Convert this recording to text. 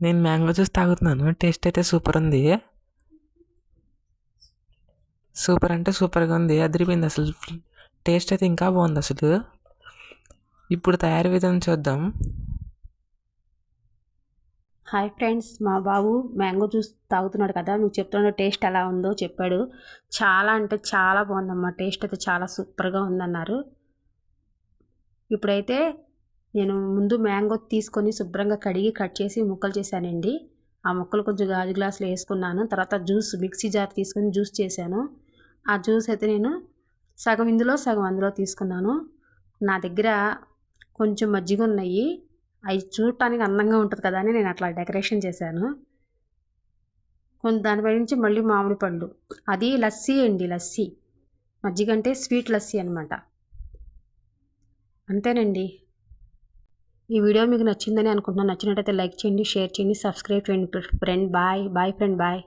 నేను mango juice తాగుతున్నాను. Taste అయితే సూపర్ ఉంది. సూపర్ అంటే సూపర్గా ఉంది. అదిరిపోయింది అసలు. టేస్ట్ అయితే ఇంకా బాగుంది అసలు. ఇప్పుడు తయారీ విధానం చూద్దాం. హాయ్ ఫ్రెండ్స్, మా బాబు మ్యాంగో జ్యూస్ తాగుతున్నాడు కదా, మీకు చెప్తున్నాడు టేస్ట్ ఎలా ఉందో చెప్పాడు. చాలా అంటే చాలా బాగుందమ్మా, టేస్ట్ అయితే చాలా సూపర్గా ఉందన్నారు. ఇప్పుడైతే నేను ముందు మ్యాంగో తీసుకొని శుభ్రంగా కడిగి కట్ చేసి ముక్కలు చేశానండి. ఆ ముక్కలు కొంచెం గాజు గ్లాసులో వేసుకున్నాను. తర్వాత జ్యూస్ మిక్సీ జార్ తీసుకొని జ్యూస్ చేశాను. ఆ జ్యూస్ అయితే నేను సగం ఇందులో సగం అందులో తీసుకున్నాను. నా దగ్గర కొంచెం మజ్జిగ ఉన్నాయి, అవి చూడటానికి అందంగా ఉంటుంది కదా అని నేను అట్లా డెకరేషన్ చేశాను. కొంచెం దానిపై నుంచి మళ్ళీ మామిడి పండు, అది లస్సీ అండి, లస్సీ మజ్జిగ అంటే స్వీట్ లస్సీ అనమాట. అంతేనండి. ఈ వీడియో మీకు నచ్చిందని అనుకుంటున్నాను. నచ్చినట్టయితే లైక్ చేయండి, షేర్ చేయండి, సబ్స్క్రైబ్ చేయండి friend. Bye bye friend, bye.